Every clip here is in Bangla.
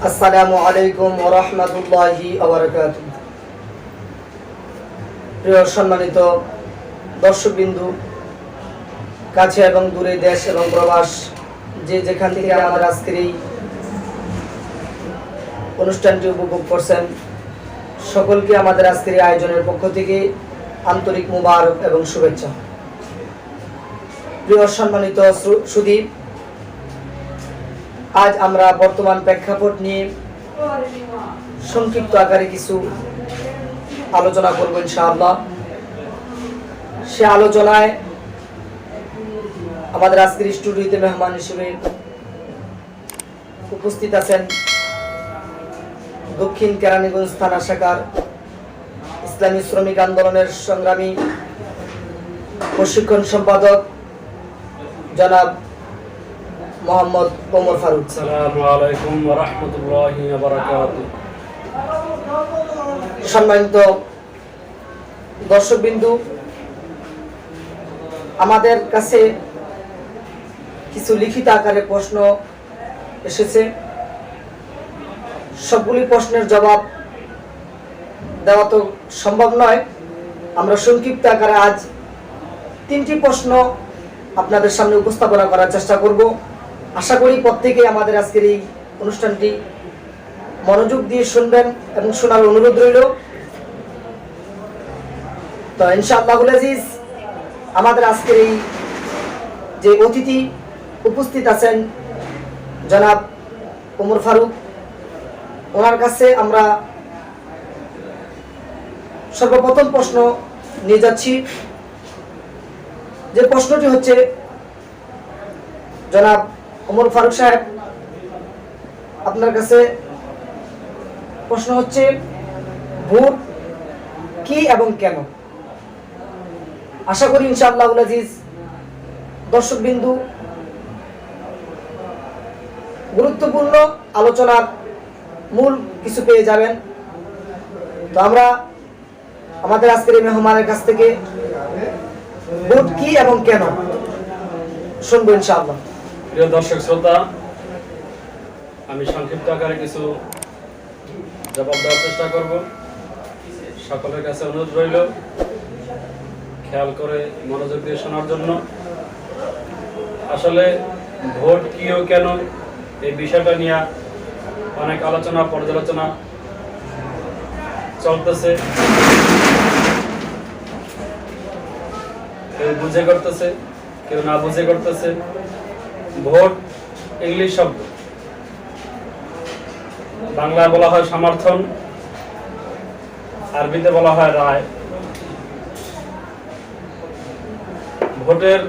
আসসালামু আলাইকুম ওয়া রাহমাতুল্লাহি ওয়া বারাকাতুহু। প্রিয় সম্মানিত দর্শকবিন্দু, কাছে এবং দূরে, দেশ এবং প্রবাস, যে যেখান থেকে আমাদের আজকের এই অনুষ্ঠানটি উপভোগ করছেন, সকলকে আমাদের আজকের এই আয়োজনের পক্ষ থেকে আন্তরিক মুবারক এবং শুভেচ্ছা। প্রিয় সম্মানিত সুধী, আজ আমরা বর্তমান প্রেক্ষাপট নিয়ে সংক্ষিপ্ত আকারে কিছু আলোচনা করব ইনশাআল্লাহ। সে আলোচনায় আমাদের আজকের স্টুডিওতে মেহমান হিসেবে উপস্থিত আছেন দক্ষিণ কেরানীগঞ্জ থানা শাখার ইসলামী শ্রমিক আন্দোলনের সংগ্রামী প্রশিক্ষণ সম্পাদক জনাব মোহাম্মদ ওমর ফারুক। আসসালামু আলাইকুম ওয়া রাহমাতুল্লাহি ওয়া বারাকাতুহু। সম্মানিত দর্শকবিন্দু, আমাদের কাছে কিছু লিখিত আকারে প্রশ্ন এসেছে। সবগুলি প্রশ্নের জবাব দেওয়া তো সম্ভব নয়। আমরা সংক্ষিপ্ত আকারে আজ 3টি প্রশ্ন আপনাদের সামনে উপস্থাপনা করার চেষ্টা করব। আশা করি প্রত্যেকেই আমাদের আজকের এই অনুষ্ঠানটি মনোযোগ দিয়ে শুনবেন এবং শোনার অনুরোধ রইল। তো ইনশাআল্লাহুল আজিজ, আমাদের আজকের এই যে অতিথি উপস্থিত আছেন জনাব ওমর ফারুক, ওনার কাছে আমরা সর্বপ্রথম প্রশ্ন নিয়ে যাচ্ছি। যে প্রশ্নটি হচ্ছে, জনাব ওমর ফারুক সাহেব, আপনার কাছে প্রশ্ন হচ্ছে, ভোট কি এবং কেন? আশা করি ইনশাআল্লাহুল আজিজ দর্শকবিন্দু গুরুত্বপূর্ণ আলোচনার মূল কিছু পেয়ে যাবেন। তো আমরা আমাদের আজকের এই মেহমানের কাছ থেকে ভোট কি এবং কেন শুনবো ইনশাআল্লাহ। প্রিয় দর্শক শ্রোতা, আমি সংক্ষিপ্ত আকারে কিছু জবাব দেওয়ার চেষ্টা করব। সকলের কাছে অনুরোধ রইল খেয়াল করে মনোযোগ দিয়ে শোনার জন্য। আসলে ভোট কি ও কেন এই বিষয়টা নিয়ে অনেক আলোচনা পর্যালোচনা চলতেছে। কেউ বুঝে করতেছে, কেউ না বুঝে করতেছে। ভোট ইংলিশ শব্দ, বাংলায় বলা হয় সমর্থন, আরবিতে বলা হয় রায়। ভোটের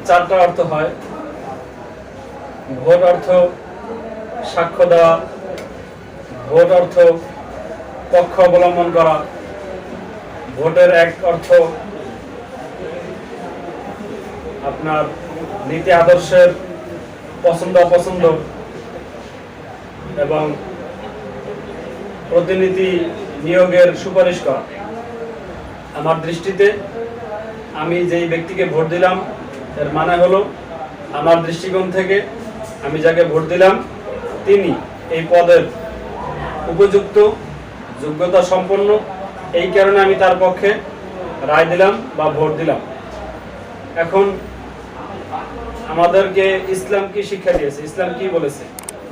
4টা অর্থ হয়। ভোট অর্থ সাক্ষ্য দেওয়া, ভোট অর্থ পক্ষ অবলম্বন করা, ভোটের এক অর্থ আপনার নীতি আদর্শের পছন্দ অপছন্দ এবং প্রতিনিধি নিয়োগের সুপারিশ করা। আমার দৃষ্টিতে আমি যেই ব্যক্তিকে ভোট দিলাম, এর মানে হলো আমার দৃষ্টিকোণ থেকে আমি যাকে ভোট দিলাম তিনি এই পদের উপযুক্ত, যোগ্যতা সম্পন্ন। এই কারণে আমি তার পক্ষে রায় দিলাম বা ভোট দিলাম। এখন আমাদেরকে ইসলাম কি শিক্ষা দিয়েছে, ইসলাম কি বলেছে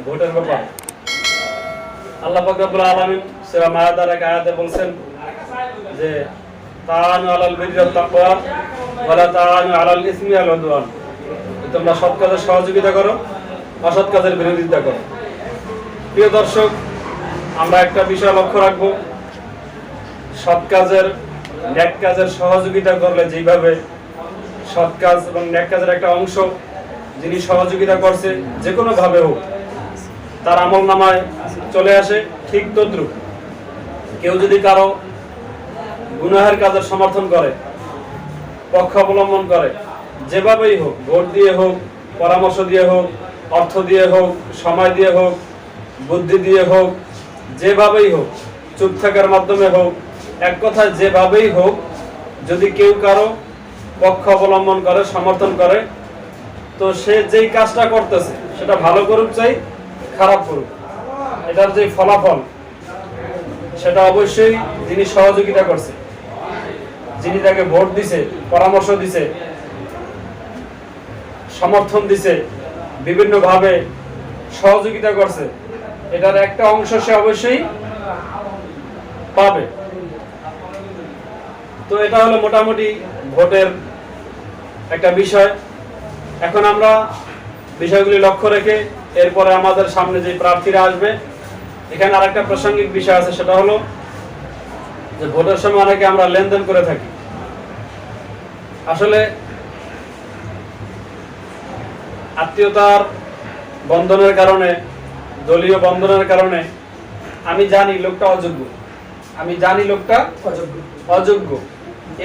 ভোটের ব্যাপারে? আল্লাহ পাক রব্বুল আলামিন সূরা মায়েদার এক আয়াতে বলছেন যে তাআনু আলাল বিররি ওয়াত তাকওয়া ওয়া লা তাআনু আলাল ইসমি ওয়াল উদওয়ান। তোমরা সৎ কাজের সহযোগিতা করো, অসৎ কাজের বিরোধিতা করো। প্রিয় দর্শক, আমরা একটা বিষয় লক্ষ্য রাখবো, সৎ কাজের, নেক কাজের সহযোগিতা করলে যেভাবে সৎ কাজ এবং নেক কাজের একটা অংশ যিনি সহযোগিতা করছে যে কোনো ভাবে হোক তার আমল নামায় চলে আসে, ঠিক তদ্রুপ কেউ যদি কারো গুনাহের কাজের সমর্থন করে, পক্ষ অবলম্বন করে, যেভাবেই হোক, ভোট দিয়ে হোক, পরামর্শ দিয়ে হোক, অর্থ দিয়ে হোক, সময় দিয়ে হোক, বুদ্ধি দিয়ে হোক, যেভাবেই হোক, চুপ থাকার মাধ্যমে হোক, এক কথায় যেভাবেই হোক, যদি কেউ কারো পক্ষ অবলম্বন করে, সমর্থন করে, তো সে যেই কাজটা করতেছে সেটা ভালো করুক চাই খারাপ করুক, এটার যে ফলাফল সেটা অবশ্যই যিনি সহযোগিতা করছে, যিনি তাকে ভোট দিছে, পরামর্শ দিছে, সমর্থন দিছে, বিভিন্নভাবে সহযোগিতা করছে, এটার একটা অংশ সে অবশ্যই পাবে। তো এটা হলো মোটামুটি ভোটের একটা বিষয়। এখন আমরা বিষয়গুলি লক্ষ্য রেখে এরপরে আমাদের সামনে যে প্রার্থীরা আসবে, এখানে আরেকটা প্রাসঙ্গিক বিষয় আছে, সেটা হলো যে ভোটের সময় অনেকে আমরা লেনদেন করে থাকি। আসলে আত্মীয়তার বন্ধনের কারণে, দলীয় বন্ধনের কারণে আমি জানি লোকটা অযোগ্য, আমি জানি লোকটা অযোগ্য,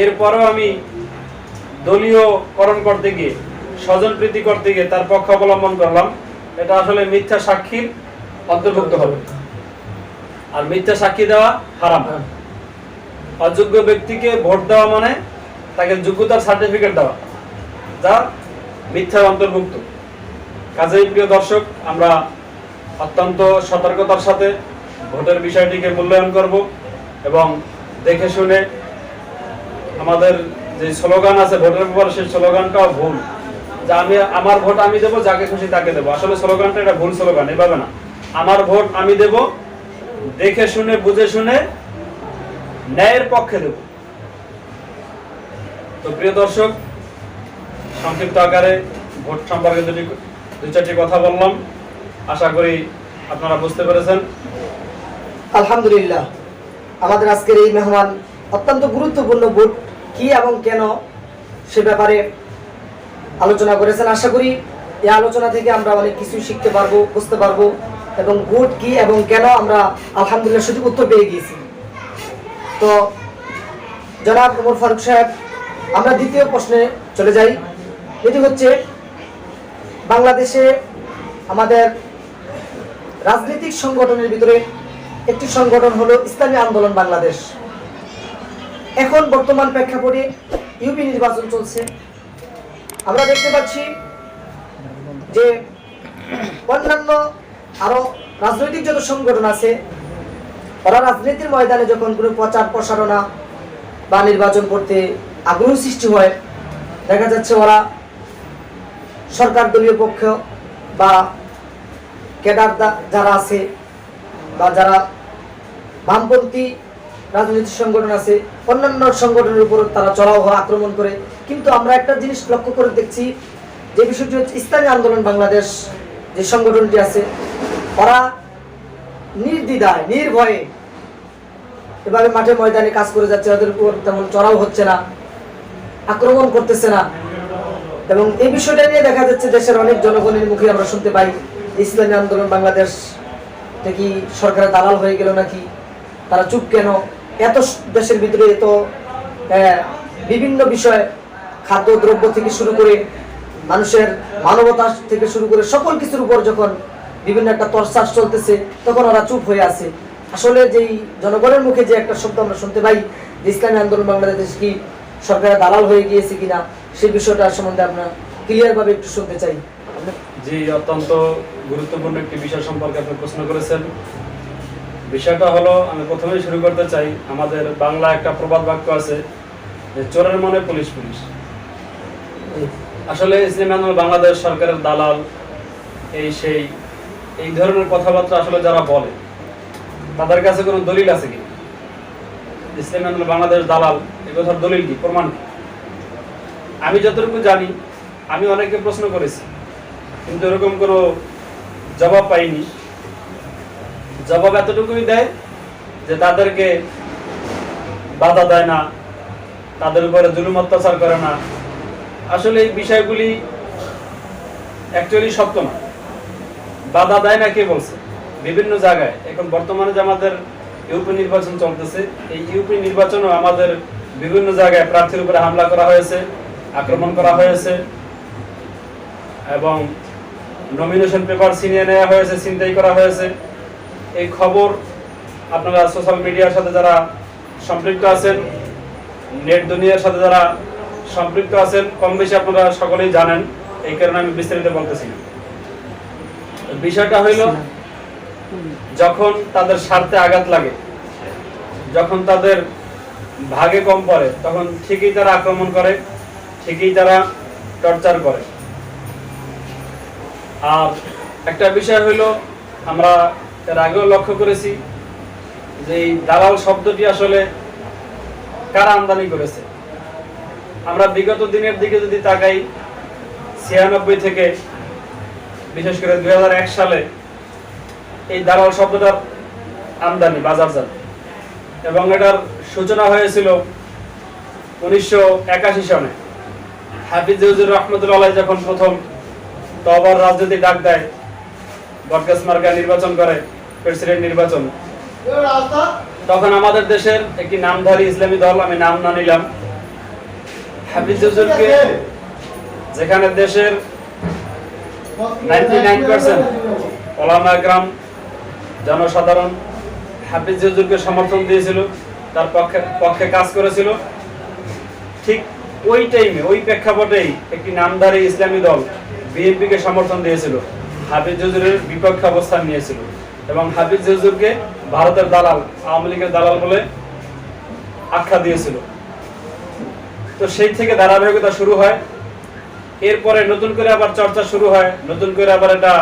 এরপরেও আমি দলীয়করণ করতে গিয়ে, স্বজনপ্রীতি করতে গিয়ে তার পক্ষ অবলম্বন করলাম, এটা আসলে মিথ্যা সাক্ষীর অন্তর্ভুক্ত হবে। আর মিথ্যা সাক্ষী দেওয়া হারাম। অযোগ্য ব্যক্তিকে ভোট দেওয়া মানে তাকে যোগ্যতার সার্টিফিকেট দেওয়া, যা মিথ্যার অন্তর্ভুক্ত। কাজেই প্রিয় দর্শক, আমরা অত্যন্ত সতর্কতার সাথে ভোটের বিষয়টিকে মূল্যায়ন করব এবং দেখে শুনে আমাদের যে স্লোগান আছে ভোটের ব্যাপারে, সেই স্লোগানটাও ভুল, যে আমার ভোট আমি দেবো, যাকে খুশি তাকে দেবো। আসলে স্লোগানটা এটা ভুল স্লোগান, এভাবে না। আমার ভোট আমি দেব, দেখে শুনে বুঝে শুনে ন্যায়ের পক্ষে দেব। তো প্রিয় দর্শক, সংক্ষিপ্ত আকারে ভোট সম্পর্কে দুই চারটি কথা বললাম, আশা করি আপনারা বুঝতে পেরেছেন। আলহামদুলিল্লাহ, আমাদের আজকের এই মেহমান অত্যন্ত গুরুত্বপূর্ণ ভোট কি এবং কেন সে ব্যাপারে আলোচনা করেছেন। আশা করি এই আলোচনা থেকে আমরা অনেক কিছু শিখতে পারবো, বুঝতে পারবো, এবং ভোট কি এবং কেন আমরা আলহামদুলিল্লাহ সঠিক উত্তর পেয়ে গিয়েছি। তো জনাব ওমর ফারুক সাহেব, আমরা দ্বিতীয় প্রশ্নে চলে যাই। এটি হচ্ছে, বাংলাদেশে আমাদের রাজনৈতিক সংগঠনের ভিতরে একটি সংগঠন হলো ইসলামী আন্দোলন বাংলাদেশ। এখন বর্তমান প্রেক্ষাপটে ইউপি নির্বাচন চলছে। আমরা দেখতে পাচ্ছি যে অন্যান্য আরো রাজনৈতিক যত সংগঠন আছে, ওরা রাজনীতির ময়দানে যখন কোনো প্রচার প্রসারণা বা নির্বাচন করতে আগ্রহ সৃষ্টি হয়, দেখা যাচ্ছে ওরা সরকার দলীয় পক্ষ বা ক্যাডার যারা আছে বা যারা বামপন্থী রাজনৈতিক সংগঠন আছে, অন্যান্য সংগঠনের উপর তারা চড়াও হওয়া, আক্রমণ করে। কিন্তু আমরা একটা জিনিস লক্ষ্য করে দেখছি, যে বিষয়টি হচ্ছে ইসলামী আন্দোলন বাংলাদেশ যে সংগঠনটি আছে, ওরা নির্দ্বিধায় নির্ভয়ে এভাবে মাঠে ময়দানে কাজ করে যাচ্ছে। ওদের উপর তেমন চড়াও হচ্ছে না, আক্রমণ করতেছে না। এবং এই বিষয়টা নিয়ে দেখা যাচ্ছে দেশের অনেক জনগণের মুখে আমরা শুনতে পাই, ইসলামী আন্দোলন বাংলাদেশ কি সরকারের দালাল হয়ে গেল নাকি, তারা চুপ কেন? এত দেশের ভিতরে এত বিভিন্ন বিষয়, খাদ্য দ্রব্য থেকে শুরু করে মানুষের মানবতা থেকে শুরু করে সকল কিছুর উপর যখন বিভিন্ন একটা তরসাস চলতেছে, তখন ওরা চুপ হয়ে আছে। আসলে যেই জনগণের মুখে যে একটা শব্দ আমরা শুনতে পাই, যে ইসলামী আন্দোলন বাংলাদেশ কি সরকারের দালাল হয়ে গিয়েছে কিনা, সেই বিষয়টা সম্বন্ধে আমরা ক্লিয়ার ভাবে একটু শুনতে চাই। জি, অত্যন্ত গুরুত্বপূর্ণ একটি বিষয় সম্পর্কে আপনি প্রশ্ন করেছেন। বিষয়টা হলো, আমি প্রথমেই শুরু করতে চাই, আমাদের বাংলা একটা প্রবাদ বাক্য আছে যে চোরের মনে পুলিশ পুলিশ। আসলে ইসলামী আন্দোলন বাংলাদেশ সরকারের দালাল, এই ধরনের কথাবার্তা আসলে যারা বলে, তাদের কাছে কোনো দলিল আছে কি? ইসলামী আন্দোলন বাংলাদেশ দালাল, এই কথার দলিল কি, প্রমাণ কি? আমি যতটুকু জানি, আমি অনেককে প্রশ্ন করেছি, কিন্তু এরকম কোনো জবাব পাইনি। জবাব এতটুকুই দেয় যে তাদেরকে বাধা দেয় না, তাদের উপরে জুলুম অত্যাচার করে না। আসলে এই বিষয়গুলি অ্যাকচুয়ালি সত্য না। বাধা দেয় না কে বলছে? বিভিন্ন জায়গায় এখন বর্তমানে যে আমাদের ইউপি নির্বাচন চলতেছে, এই ইউপি নির্বাচনও আমাদের বিভিন্ন জায়গায় প্রার্থীর উপরে হামলা করা হয়েছে, আক্রমণ করা হয়েছে, এবং নমিনেশন পেপার ছিনিয়ে নেওয়া হয়েছে, ছিনতাই করা হয়েছে। এই খবর আপনারা সোশ্যাল মিডিয়ার সাথে যারা সম্পৃক্ত আছেন, নেট দুনিয়ার সাথে যারা সম্পৃক্ত আছেন, কম বেশি আপনারা সকলেই জানেন। এই কারণে আমি বিস্তারিত বলতেছি না। বিষয়টা হইল যখন তাদের স্বার্থে আঘাত লাগে, যখন তাদের ভাগে কম পড়ে, তখন ঠিকই তারা আক্রমণ করে, ঠিকই তারা টর্চার করে। আর একটা বিষয় হলো, আমরা এর আগেও লক্ষ্য করেছি যে এই দালাল শব্দটি আসলে কারা আমদানি করেছে। আমরা বিগত দিনের দিকে যদি তাকাই, 96 থেকে বিশেষ করে 2001 সালে এই দালাল শব্দটার আমদানি বাজারজাত, এবং এটার সূচনা হয়েছিল 1981 সনে। হাফিজ হুজুর রহমতুল্লাহ আলাইহি যখন প্রথম তওবার রাজনীতি ডাক দেয়, বটগাছ মার্কা নির্বাচন করে, প্রেসিডেন্ট নির্বাচন, তখন আমাদের দেশের একটি নামধারী ইসলামী দল, আমি নাম না নিলাম, হাফিজ হুজুরকে, যেখানে দেশের 99% ওলামা একরাম জনসাধারণ হাফিজ হুজুরকে সমর্থন দিয়েছিল, তার পক্ষে কাজ করেছিল, ঠিক ওই টাইমে, ওই প্রেক্ষাপটেই একটি নামধারী ইসলামী দল বিএনপিকে সমর্থন দিয়েছিল, হাফিজ হুজুরের বিপক্ষে অবস্থান নিয়েছিল, এবং হাফিজ হুজুরকে ভারতের দালাল, আওয়ামী লীগের দালাল বলে আখ্যা দিয়েছিল। তো সেই থেকে ধারাবাহিকতা শুরু হয়। এরপরে নতুন করে আবার চর্চা শুরু হয়, নতুন করে আবার এটা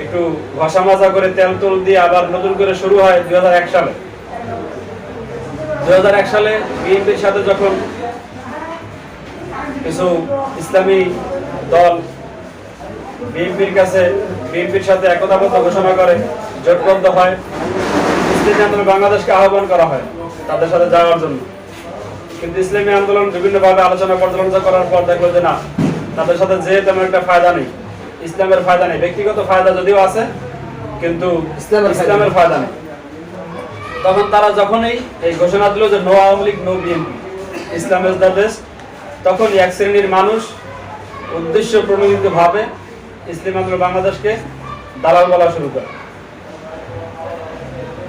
একটু ঘষা মাজা করে তেল তুল দিয়ে আবার নতুন করে শুরু হয় 2001 সালে। 2001 সালে বিএনপির সাথে যখন কিছু ইসলামী দল বিএনপির সাথে একতাবদ্ধ ঘোষণা করে, জোটবদ্ধ হয়, ইসলামী আন্দোলন বাংলাদেশকে আহ্বান করা হয় তাদের সাথে যাওয়ার জন্য। কিন্তু ইসলামী আন্দোলন বিভিন্নভাবে আলোচনা পর্যালোচনা করার পর দেখলো যে না, তাদের সাথে যে তেমন একটা ফায়দা নেই, ইসলামের ফায়দা নেই, ব্যক্তিগত ফায়দা যদিও আছে কিন্তু ইসলামের ফায়দা নেই। তখন তারা যখনই এই ঘোষণা দিল যে no Awami League, no BNP, Islam is the best, তখন এক শ্রেণীর মানুষ উদ্দেশ্য প্রণোদিত ভাবে ইসলামী আন্দোলন বাংলাদেশকে দালাল বলা শুরু করে।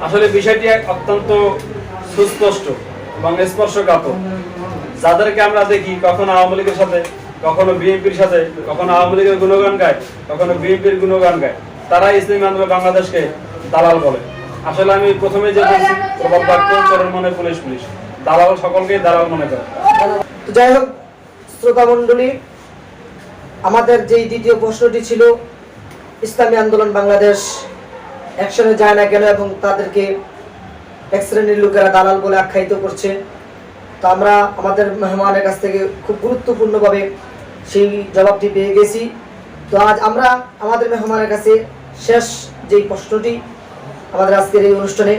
আসলে বিষয়টি অত্যন্ত সুস্পষ্ট এবং স্পর্শকাতর। যাদেরকে আমরা দেখি কখনো আওয়ামী লীগের সাথে, কখনো বিএনপির সাথে, কখনো আওয়ামী লীগের গুণগান গায়, কখনো বিএনপির গুণগান গায়, তারা ইসলামী আন্দোলন বাংলাদেশকে দালাল বলে। আসলে আমি প্রথমে যে বলছি, প্রভাব বাক্য চোরের মনে পুলিশ, পুলিশ দালাল সকলকে দালাল মনে করে। তো যাই হোক শ্রোতা মণ্ডলী, আমাদের যেই দ্বিতীয় প্রশ্নটি ছিল, ইসলামী আন্দোলন বাংলাদেশ অ্যাকশনে যায় না কেন এবং তাদেরকে এক শ্রেণীর লোকেরা দালাল বলে আখ্যায়িত করছে। তো আমরা আমাদের মেহমানের কাছ থেকে খুব গুরুত্বপূর্ণভাবে সেই জবাবটি পেয়ে গেছি। তো আজ আমরা আমাদের মেহমানের কাছে শেষ যেই প্রশ্নটি আমাদের আজকের এই অনুষ্ঠানে,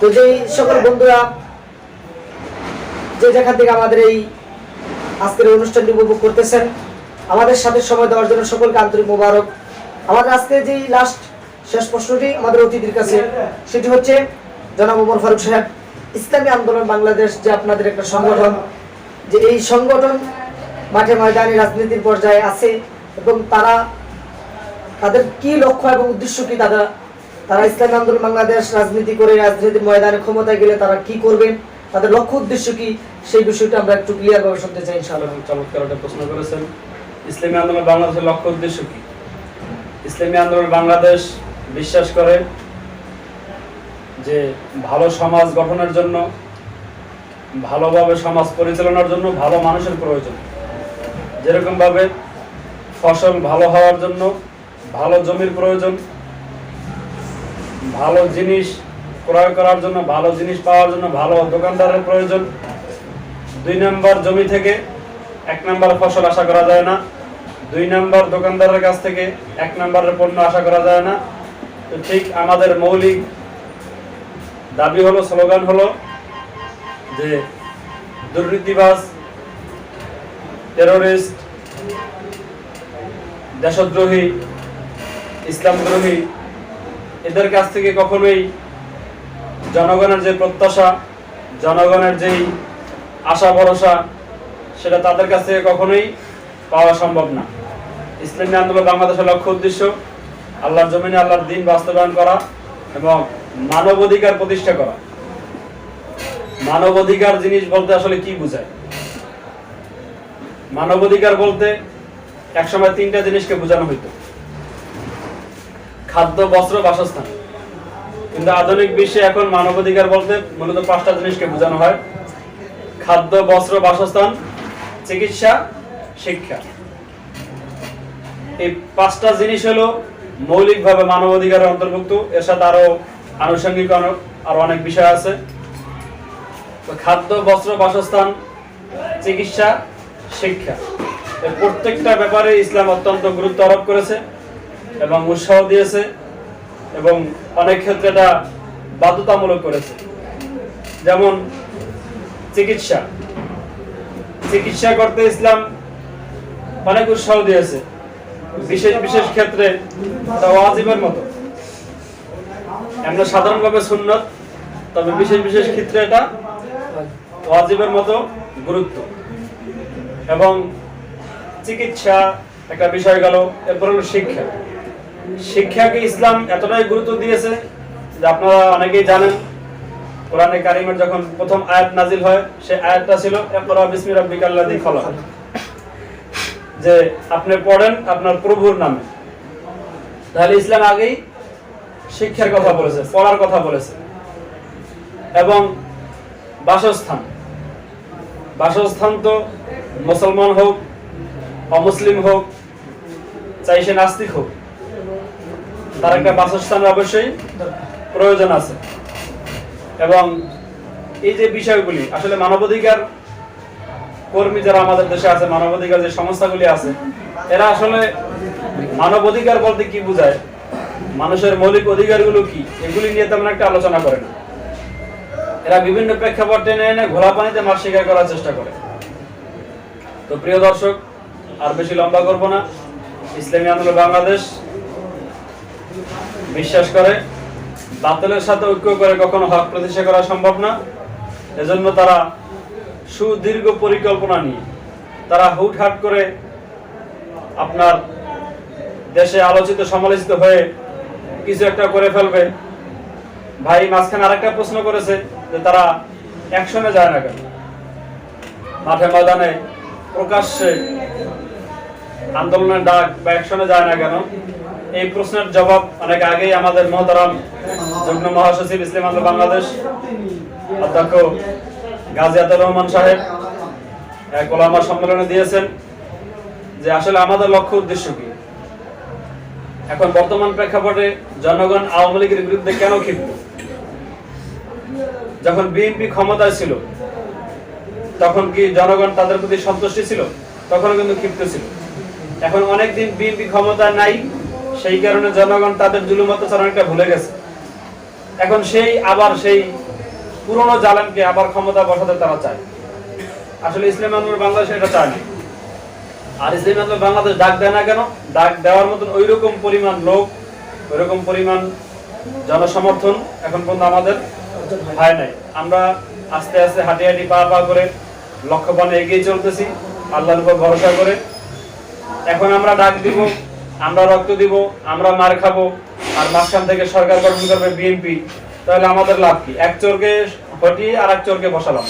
তো যেই সকল বন্ধুরা যে যেখান থেকে আমাদের এই আজকের অনুষ্ঠানটি উপভোগ করতেছেন, আমাদের সাথে সময় দেওয়ার জন্য সকলকে আন্তরিক মোবারক। আমাদের আজকে যেই শেষ প্রশ্নটি আমাদের অতিথির কাছে, সেটি হচ্ছে জনাব ওমর ফারুক সাহেব, ইসলামী আন্দোলন বাংলাদেশ যে আপনাদের একটা সংগঠন, যে এই সংগঠন মাঠে ময়দানে রাজনীতির পর্যায়ে আছে এবং তাদের কি লক্ষ্য এবং উদ্দেশ্য কি, তারা ইসলামী আন্দোলন বাংলাদেশ রাজনীতি করে রাজনীতির ময়দানে ক্ষমতায় গেলে তারা কি করবেন, তাদের লক্ষ্য উদ্দেশ্য কি, সেই বিষয়টা আমরা একটু ক্লিয়ার ভাবে শুনতে চাই ইনশাআল্লাহ। চমৎকার একটা প্রশ্ন করেছেন। ইসলামী আন্দোলন বাংলাদেশের লক্ষ্য উদ্দেশ্য কি? ইসলামী আন্দোলন বাংলাদেশ বিশ্বাস করে যে ভালো সমাজ গঠনের জন্য, ভালোভাবে সমাজ পরিচালনার জন্য ভালো মানুষের প্রয়োজন। যেরকম ভাবে ফসল ভালো হওয়ার জন্য ভালো জমির প্রয়োজন, ভালো জিনিস ক্রয় করার জন্য, ভালো জিনিস পাওয়ার জন্য ভালো দোকানদারের প্রয়োজন। 2 নম্বর জমি থেকে 1 নম্বর ফসল আশা করা যায় না, 2 নম্বর দোকানদারের কাছ থেকে 1 নম্বরের পণ্য আশা করা যায় না। তো ঠিক আমাদের মৌলিক দাবি হলো, স্লোগান হলো যে দুর্নীতিবাজ, টেরোরিস্ট, দেশদ্রোহী, ইসলামদ্রোহী এদের কাছ থেকে কখনোই জনগণের যে প্রত্যাশা, জনগণের যেই আশা ভরসা, সেটা তাদের কাছ থেকে কখনোই পাওয়া সম্ভব না। ইসলামী আন্দোলন বাংলাদেশের লক্ষ্য উদ্দেশ্য আল্লাহর জমিনে আল্লাহর দ্বীন বাস্তবায়ন করা এবং মানবাধিকার প্রতিষ্ঠা করা। মানবাধিকার জিনিস বলতে আসলে কি বোঝায়? মানবাধিকার বলতে একসময় 3টা জিনিসকে বোঝানো হইতো: খাদ্য, বস্ত্র, বাসস্থান। কিন্তু আধুনিক বিশ্বে এখন মানবাধিকার বলতে মূলত 5টা জিনিসকে বোঝানো হয়: খাদ্য, বস্ত্র, বাসস্থান, চিকিৎসা, শিক্ষা। এই 5টা জিনিস হলো মৌলিকভাবে মানবাধিকারের অন্তর্ভুক্ত। এর সাথে আরো আনুষঙ্গিক আরো অনেক বিষয় আছে। খাদ্য, বস্ত্র, বাসস্থান, চিকিৎসা, শিক্ষা, এই প্রত্যেকটা ব্যাপারে ইসলাম অত্যন্ত গুরুত্ব আরোপ করেছে এবং উৎসাহ দিয়েছে এবং অনেক ক্ষেত্রে এটা বাধ্যতামূলক করেছে। যেমন চিকিৎসা চিকিৎসা করতে ইসলাম অনেক উৎসাহ দিয়েছে। বিশেষ বিশেষ ক্ষেত্রে এটা ওয়াজিবের মতো। আমরা সাধারণভাবে সুন্নত, তবে বিশেষ বিশেষ ক্ষেত্রে এটা ওয়াজিবের মতো গুরুত্ব। এবং চিকিৎসা একটা বিষয় গেল। এরপর হলো শিক্ষা। শিক্ষাকে ইসলাম এতটাই গুরুত্ব দিয়েছে যে আপনারা অনেকেই জানেন, কোরআনে কারিমের যখন প্রথম আয়াত নাজিল হয়, সেই আয়াতটা ছিল ইকরা বিসমি রাব্বিকাল্লাযী খালাক, যে আপনি পড়েন আপনার প্রভুর নামে। তাহলে ইসলাম আগেই শিক্ষার কথা বলেছে, পড়ার কথা বলেছে। এবং বাসস্থান বাসস্থান তো মুসলমান হোক, অমুসলিম হোক, চাই সে নাস্তিক হোক, তার একটা বাসস্থানের অবশ্যই প্রয়োজন আছে। এবং এই যে বিষয়গুলি আসলে মানবাধিকার কর্মী যারা আমাদের দেশে আছে, মানবাধিকার যে সংস্থাগুলি আছে, এরা আসলে মানবাধিকার বলতে কি বোঝায়, মানুষের মৌলিক অধিকারগুলো কি, এগুলি নিয়ে তেমন একটা আলোচনা করে না। এরা বিভিন্ন প্রেক্ষাপট টেনে এনে ঘোলা পানিতে মাছ শিকার করার চেষ্টা করে। তো প্রিয় দর্শক, আর বেশি লম্বা করব না। ইসলামী আন্দোলন বাংলাদেশ বিশ্বাস করে বাতিলের সাথে ঐক্য করে কখনো হক প্রতিষ্ঠা করা সম্ভব না। এজন্য তারা সুদীর্ঘ পরিকল্পনা নিয়ে তারা হুটহাট করে আপনার দেশে আলোচিত সমালোচিত হয়ে কিছু একটা করে ফেলবে। ভাই মাঝখানে আরেকটা প্রশ্ন করেছে যে তারা অ্যাকশনে যায় না কেন, মাঠে ময়দানে প্রকাশ্যে আন্দোলনের ডাক বা অ্যাকশনে যায় না কেন। এই প্রশ্নের জবাব অনেক আগেই আমাদের মহতারাম যুগ্ম মহাসচিব ইসলামী আন্দোলন বাংলাদেশ অধ্যক্ষ গাজী আতাউর রহমান সাহেব এক ওলামা সম্মেলনে দিয়েছেন, যে আসলে আমাদের লক্ষ্য উদ্দেশ্য কি। এখন বর্তমান প্রেক্ষাপটে জনগণ আওয়ামী লীগের বিরুদ্ধে কেন ক্ষিপ্ত? যখন বিএনপি ক্ষমতায় ছিল তখন কি জনগণ তাদের প্রতি সন্তুষ্টি ছিল? তখন কিন্তু ক্ষিপ্ত ছিল। এখন অনেকদিন বিএনপি ক্ষমতা নাই, সেই কারণে জনগণ তাদের জুলুম অত্যাচারটা ভুলে গেছে। এখন সেই পুরনো জালেমকে আবার ক্ষমতা বসাতে তারা চায়। আসলে ইসলামী আন্দোলন বাংলাদেশ এটা চায় না। আর ইসলামী আন্দোলন বাংলাদেশ ডাক দেয় না কেন? ডাক দেওয়ার মতন ওইরকম পরিমাণ লোক, ওইরকম পরিমাণ জনসমর্থন এখন পর্যন্ত আমাদের হয় নাই। আমরা আস্তে আস্তে হাঁটি হাঁটি পা পা করে লক্ষ্যপানে এগিয়ে চলতেছি আল্লাহর উপর ভরসা করে। এখন আমরা ডাক দিব, আমরা রক্ত দিব, আমরা মার খাবো, আর মাঝখান থেকে সরকার গঠন করবে বিএনপি, তাহলে আমাদের লাভ কি? এক চোরকে হটিয়ে আর এক চোরকে বসালাম,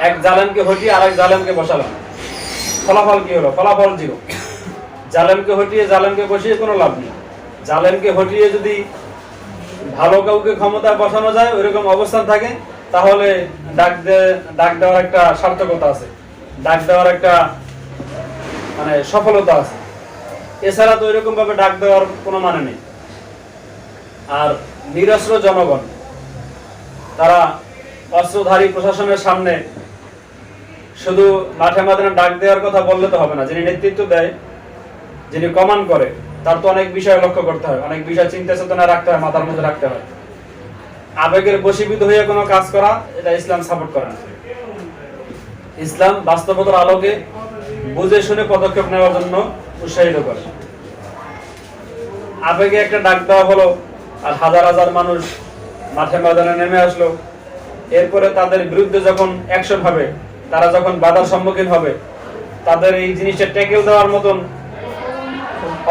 এক জালেমকে হটিয়ে আর এক জালেমকে বসালাম, ফলাফল কি হলো? ফলাফল জিরো। জালেমকে হটিয়ে জালেমকে বসিয়ে কোনো লাভ নেই। জালেমকে হটিয়ে যদি ভালো কাউকে ক্ষমতায় বসানো যায়, ওইরকম অবস্থান থাকে, তাহলে ডাক দেওয়ার একটা সার্থকতা আছে, ডাক দেওয়ার একটা মানে সফলতা আছে। এছাড়া তো ওইরকম ভাবে ডাক দেওয়ার কোনো মানে নেই। আর নিরস্ত্র জনগণ, তারা অস্ত্রধারী প্রশাসনের সামনে শুধু মাঠে ময়দানে ডাক দেওয়ার কথা বললে তো হবে না। যিনি নেতৃত্ব দেয়, যিনি কমান্ড করে, তার তো অনেক বিষয় লক্ষ্য করতে হয়, অনেক বিষয় চিন্তা চেতনা রাখতে হয়, মাথার মধ্যে রাখতে হয়। আবেগের বশীভূত হয়ে কোনো কাজ করা, এটা ইসলাম সাপোর্ট করে না। ইসলাম বাস্তবতার আলোকে বুঝে শুনে পদক্ষেপ নেওয়ার জন্য উৎসাহিত করে। আবেগে একটা ডাক দেওয়া হলো, আর হাজার হাজার মানুষ মাঠে ময়দানে নেমে আসলো। এরপরে তাদের বিরুদ্ধে যখন অ্যাকশন হবে, তারা যখন বাধার সম্মুখীন হবে, তাদের এই জিনিসটা ট্যাকেল দেওয়ার মতন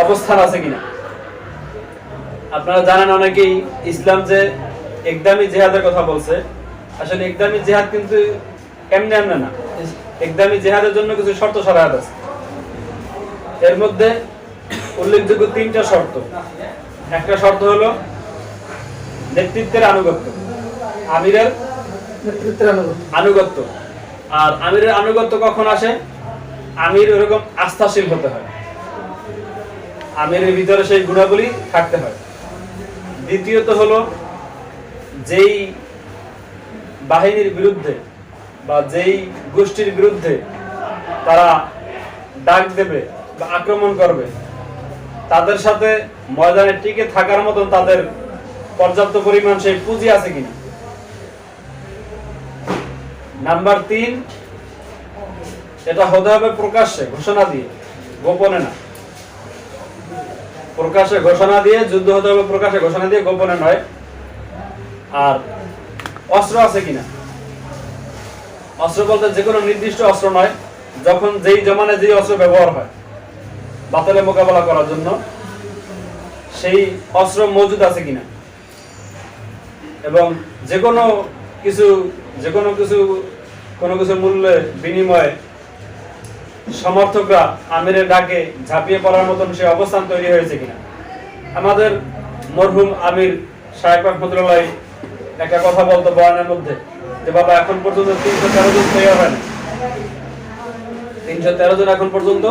অবস্থান আছে কিনা। আপনারা জানেন অনেকেই ইসলাম যে একদামি জিহাদের কথা বলছে। আসলে একদামি জিহাদ কিন্তু এমনি এমনি না। একদামি জিহাদের জন্য কিছু শর্ত শরায়ত আছে। এর মধ্যে উল্লেখযোগ্য 3টা শর্ত। একটা শর্ত হলো নেতৃত্বের আনুগত্য, আমিরের নেতৃত্বের আনুগত্য। আনুগত্য। আর আমিরের আনুগত্য কখন আসে? আমির ওরকম আস্থাশীল হতে হয়, আমিরের ভিতরে সেই গুণাবলী থাকতে হয়। দ্বিতীয়ত হলো, যেই বাহিনীর বিরুদ্ধে বা যেই গোষ্ঠীর বিরুদ্ধে তারা ডাক দেবে বা আক্রমণ করবে, তাদের সাথে ময়দানে টিকে থাকার মতন তাদের পর্যাপ্ত পরিমাণ সেই পুঁজি আছে কিনা। নাম্বার 3, এটা হতে হবে প্রকাশ্যে ঘোষণা দিয়ে, গোপনে না। প্রকাশ্যে ঘোষণা দিয়ে যুদ্ধ হতে হবে, প্রকাশ্যে ঘোষণা দিয়ে, গোপনে নয়। আর অস্ত্র আছে কিনা। অস্ত্র বলতে যে কোনো নির্দিষ্ট অস্ত্র নয়, যখন যেই জমানায় যেই অস্ত্র ব্যবহার হয় বাতিলের মোকাবেলা করার জন্য, সেই অস্ত্র মজুদ আছে কিনা। এবং যে কোনো কিছু কোনো কিছু মূল্যে বিনিময়ে সমর্থকরা আমিরের ডাকে ঝাঁপিয়ে পড়ার মতন সে অবস্থান তৈরি হয়েছে কিনা। আমাদের মরহুম আমির সাহেব রহমতুল্লাহ একটা কথা বলতো বয়ানের মধ্যে, যে বাবা এখন পর্যন্ত 313 জন তৈরি হয় না, 313 জন এখন পর্যন্ত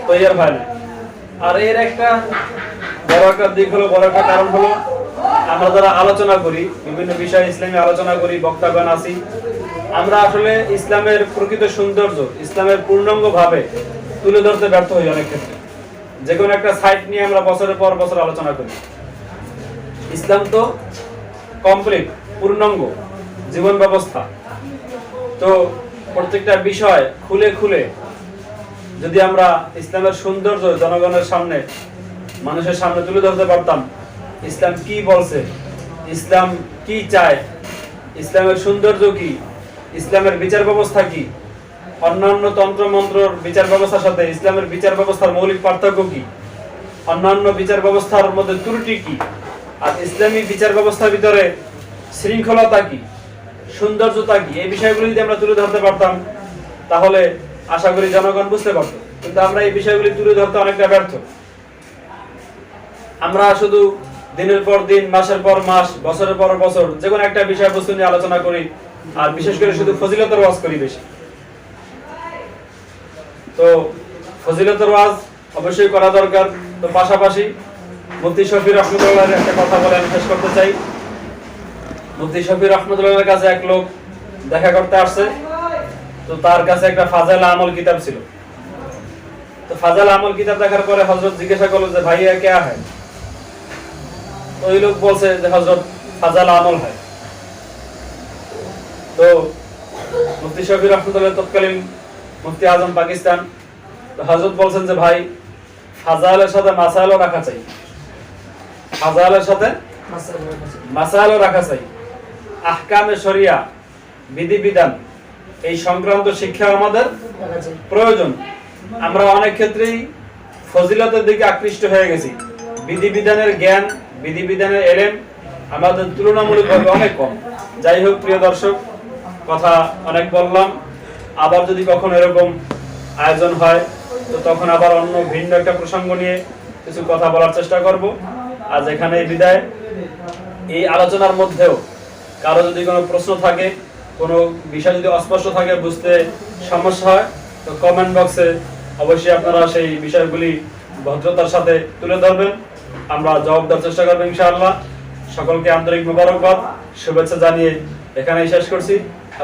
তৈরি হয় না। আর এর একটা বড় একটা দিক হলো, বড় একটা কারণ হলো, আমরা যারা আলোচনা করি বিভিন্ন বিষয়ে, ইসলামী আলোচনা করি, বক্তাগণ আছি, আমরা আসলে ইসলামের প্রকৃত সৌন্দর্য, ইসলামের পূর্ণাঙ্গ ভাবে তুলে ধরতে ব্যর্থ হই অনেক ক্ষেত্রে। যে কোনো একটা সাইট নিয়ে আমরা বছরের পর বছর আলোচনা করি। ইসলাম তো কমপ্লিট, পূর্ণাঙ্গ জীবন ব্যবস্থা। তো প্রত্যেকটা বিষয় খুলে খুলে যদি আমরা ইসলামের সৌন্দর্য জনগণের সামনে, মানুষের সামনে তুলে ধরতে পারতাম, ইসলাম কি বলছে, ইসলাম কি চায়, ইসলামের সৌন্দর্য কি, ইসলামের বিচার ব্যবস্থা কি, অন্যান্য তন্ত্র মন্ত্রর বিচার ব্যবস্থার সাথে ইসলামের বিচার ব্যবস্থার মৌলিক পার্থক্য কি, অন্যান্য বিচার ব্যবস্থার মধ্যে ত্রুটি কি, আর ইসলামী বিচার ব্যবস্থার ভিতরে শৃঙ্খলতা কি, সৌন্দর্যতা কি, এই বিষয়গুলো যদি আমরা তুলে ধরতে পারতাম, তাহলে আশা করি জনগণ বুঝতে পারত। কিন্তু আমরা এই বিষয়গুলি তুলে ধরতে অনেকটা ব্যর্থ। আমরা শুধু দিনের পর দিন, মাসের পর মাস, বছরের পর বছর যে কোনো একটা বিষয়বস্তু নিয়ে আলোচনা করি, আর বিশেষ করে শুধু ফজিলতের ওয়াজ করি বেশি। তো ফজিলতের ওয়াজ অবশ্যই করা দরকার। তো পাশাপাশি মুফতি শফি রহমতুল্লাহর একটা কথা বলে আমি শেষ করতে চাই। মুফতি শফি রহমতুল্লাহর কাছে এক লোক দেখা করতে আসছে। তো তার কাছে একটা ফাজাইল আমল কিতাব ছিল। তো ফাজাইল আমল কিতাব দেখার পরে হযরত জিজ্ঞাসা করলো যে ভাইয়া কে হয়। তো ওই লোক বলছে যে হযরত ফাজাইল আমল হয়। তো মুফতি শফি রহমতুল্লাহ তৎকালীন মুফতি আজম পাকিস্তান, তো হযরত বলছেন যে ভাই ফাজাইলের সাথে মাসাইলও রাখা চাই, ফাজাইলের সাথে মাসাইলও রাখা চাই। আহকামে শরিয়া, বিধিবিধান, এই সংক্রান্ত শিক্ষা আমাদের প্রয়োজন। আমরা অনেক ক্ষেত্রেই ফজিলতের দিকে আকৃষ্ট হয়ে গেছি। বিধিবিধানের জ্ঞান, বিধিবিধানের এলেম আমাদের তুলনামূলকভাবে অনেক কম। যাই হোক প্রিয় দর্শক, কথা অনেক বললাম। আবার যদি কখনো এরকম আয়োজন হয়, তো তখন আবার অন্য ভিন্ন একটা প্রসঙ্গ নিয়ে কিছু কথা বলার চেষ্টা করব। আজ এখানে বিদায়। এই আলোচনার মধ্যেও কারো যদি কোনো প্রশ্ন থাকে, কোনো বিষয় যদি অস্পষ্ট থাকে, বুঝতে সমস্যা হয়, তো কমেন্ট বক্সে অবশ্যই আপনারা সেই বিষয়গুলি ভদ্রতার সাথে তুলে ধরবেন। আমরা জবাব দেওয়ার চেষ্টা করবো ইনশাআল্লাহ। সকলকে আন্তরিক মোবারকবাদ, শুভেচ্ছা জানিয়ে এখানেই শেষ করছি।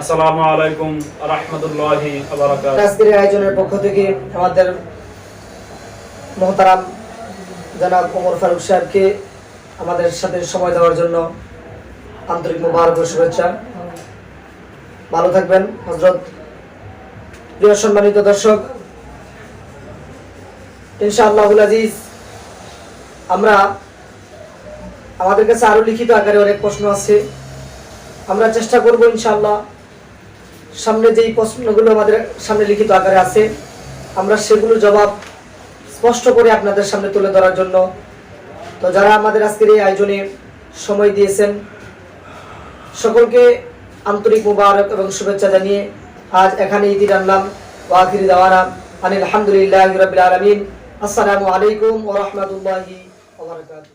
আসসালামু আলাইকুম ওয়া রাহমাতুল্লাহি ওয়া বারাকাতুহু। আজকের আয়োজনের পক্ষ থেকে আমাদের মহতারাম জনাব ওমর ফারুক সাহেবকে আমাদের সাথে সময় দেওয়ার জন্য আন্তরিক মোবারক ও শুভেচ্ছা। ভালো থাকবেন হযরত। প্রিয় সম্মানিত দর্শক, ইনশাআল্লাহুল আজিজ, আমরা আমাদের কাছে আরো লিখিত আকারে অনেক প্রশ্ন আছে। আমরা চেষ্টা করব ইনশাআল্লাহ সামনে যেই প্রশ্নগুলো আমাদের সামনে লিখিত আকারে আছে, আমরা সেগুলো জবাব স্পষ্ট করে আপনাদের সামনে তুলে ধরার জন্য। তো যারা আমাদের আজকের এই আয়োজনে সময় দিয়েছেন, সকলকে আন্তরিক মুবারক এবং শুভেচ্ছা জানিয়ে আজ এখানে ইতি টানলাম। ওয়া আখিরি দাওয়ানা আনিল হামদুলিল্লাহি রাব্বিল আলামিন। আসসালামু আলাইকুম ওয়া রাহমাতুল্লাহি ওয়া বারাকাতুহু।